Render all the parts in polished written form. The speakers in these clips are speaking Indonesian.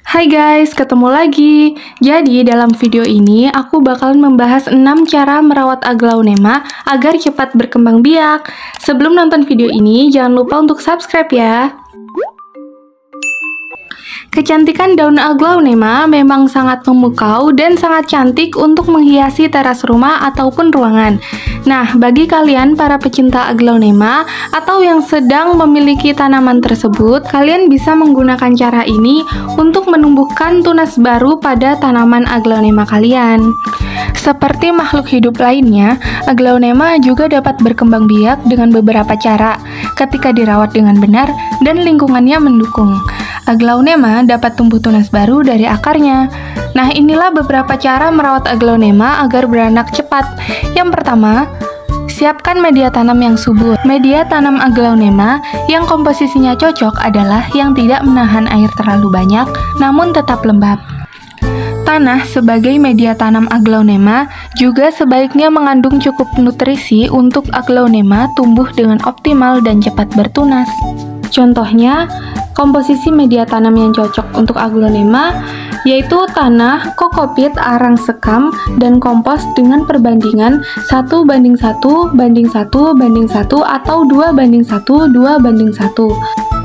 Hai guys, ketemu lagi. Jadi dalam video ini aku bakalan membahas 6 cara merawat aglaonema agar cepat berkembang biak. Sebelum nonton video ini, jangan lupa untuk subscribe ya. Kecantikan daun aglaonema memang sangat memukau dan sangat cantik untuk menghiasi teras rumah ataupun ruangan. Nah, bagi kalian para pecinta aglaonema atau yang sedang memiliki tanaman tersebut, kalian bisa menggunakan cara ini untuk menumbuhkan tunas baru pada tanaman aglaonema kalian. Seperti makhluk hidup lainnya, aglaonema juga dapat berkembang biak dengan beberapa cara ketika dirawat dengan benar dan lingkungannya mendukung. Aglaonema dapat tumbuh tunas baru dari akarnya. Nah, inilah beberapa cara merawat aglaonema agar beranak cepat. Yang pertama, siapkan media tanam yang subur. Media tanam aglaonema yang komposisinya cocok adalah yang tidak menahan air terlalu banyak, namun tetap lembab. Tanah sebagai media tanam aglaonema juga sebaiknya mengandung cukup nutrisi untuk aglaonema tumbuh dengan optimal dan cepat bertunas. Contohnya, komposisi media tanam yang cocok untuk aglaonema yaitu tanah, kokopit, arang sekam, dan kompos dengan perbandingan 1:1:1:1 atau 2:1:2:1.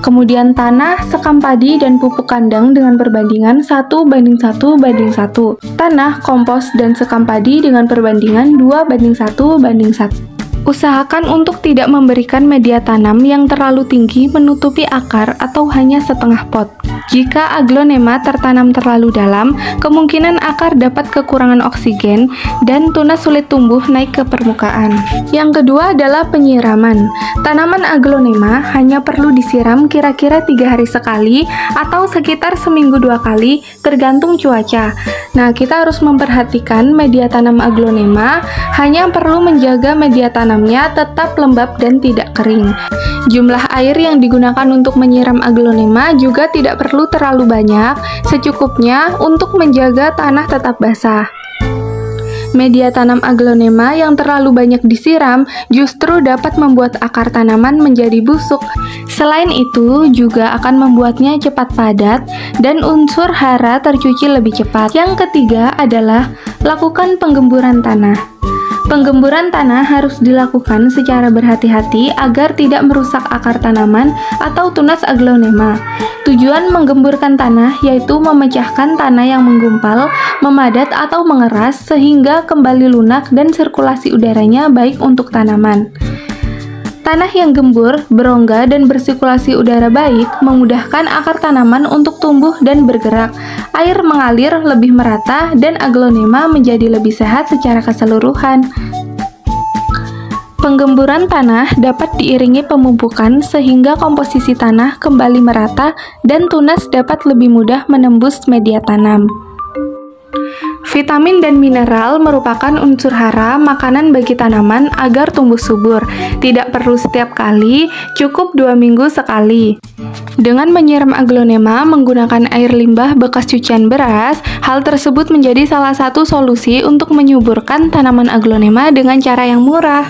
Kemudian tanah, sekam padi, dan pupuk kandang dengan perbandingan 1:1:1. Tanah, kompos, dan sekam padi dengan perbandingan 2:1:1. Usahakan untuk tidak memberikan media tanam yang terlalu tinggi menutupi akar atau hanya setengah pot. Jika aglaonema tertanam terlalu dalam, kemungkinan akar dapat kekurangan oksigen dan tunas sulit tumbuh naik ke permukaan. Yang kedua adalah penyiraman. Tanaman aglaonema hanya perlu disiram kira-kira 3 hari sekali atau sekitar seminggu 2 kali tergantung cuaca. Nah, kita harus memperhatikan media tanam aglaonema hanya perlu menjaga media tanamnya tetap lembab dan tidak kering. Jumlah air yang digunakan untuk menyiram aglaonema juga tidak perlu terlalu banyak, secukupnya untuk menjaga tanah tetap basah. Media tanam aglaonema yang terlalu banyak disiram justru dapat membuat akar tanaman menjadi busuk. Selain itu, juga akan membuatnya cepat padat dan unsur hara tercuci lebih cepat. Yang ketiga adalah lakukan penggemburan tanah. Penggemburan tanah harus dilakukan secara berhati-hati agar tidak merusak akar tanaman atau tunas aglaonema. Tujuan menggemburkan tanah yaitu memecahkan tanah yang menggumpal, memadat atau mengeras sehingga kembali lunak dan sirkulasi udaranya baik untuk tanaman. Tanah yang gembur, berongga, dan bersirkulasi udara baik memudahkan akar tanaman untuk tumbuh dan bergerak. Air mengalir lebih merata dan aglaonema menjadi lebih sehat secara keseluruhan. Penggemburan tanah dapat diiringi pemupukan sehingga komposisi tanah kembali merata dan tunas dapat lebih mudah menembus media tanam. Vitamin dan mineral merupakan unsur hara makanan bagi tanaman agar tumbuh subur. Tidak perlu setiap kali, cukup 2 minggu sekali. Dengan menyiram aglaonema menggunakan air limbah bekas cucian beras, hal tersebut menjadi salah satu solusi untuk menyuburkan tanaman aglaonema dengan cara yang murah.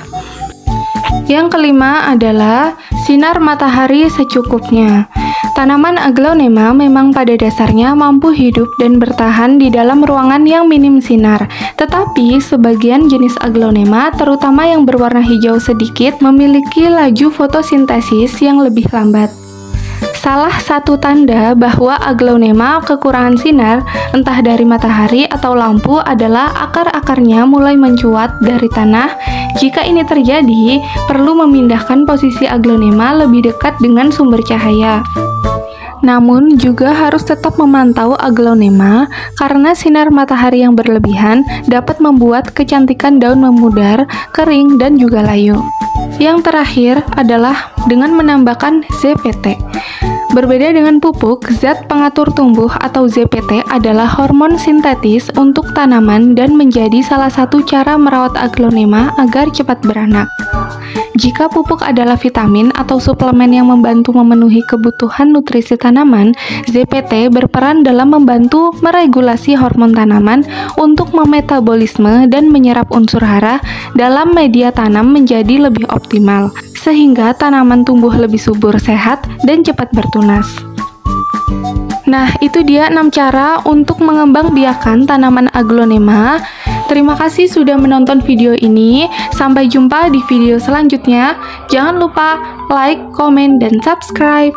Yang kelima adalah sinar matahari secukupnya. Tanaman aglaonema memang pada dasarnya mampu hidup dan bertahan di dalam ruangan yang minim sinar. Tetapi sebagian jenis aglaonema, terutama yang berwarna hijau sedikit, memiliki laju fotosintesis yang lebih lambat. Salah satu tanda bahwa aglaonema kekurangan sinar, entah dari matahari atau lampu, adalah akar-akarnya mulai mencuat dari tanah. Jika ini terjadi, perlu memindahkan posisi aglaonema lebih dekat dengan sumber cahaya. Namun, juga harus tetap memantau aglaonema karena sinar matahari yang berlebihan dapat membuat kecantikan daun memudar, kering, dan juga layu. Yang terakhir adalah dengan menambahkan ZPT. Berbeda dengan pupuk, zat pengatur tumbuh atau ZPT adalah hormon sintetis untuk tanaman dan menjadi salah satu cara merawat aglaonema agar cepat beranak. Jika pupuk adalah vitamin atau suplemen yang membantu memenuhi kebutuhan nutrisi tanaman, ZPT berperan dalam membantu meregulasi hormon tanaman untuk memetabolisme dan menyerap unsur hara dalam media tanam menjadi lebih optimal, sehingga tanaman tumbuh lebih subur, sehat, dan cepat bertunas. Nah, itu dia 6 cara untuk mengembangbiakan tanaman aglonema. Terima kasih sudah menonton video ini. Sampai jumpa di video selanjutnya. Jangan lupa like, komen, dan subscribe.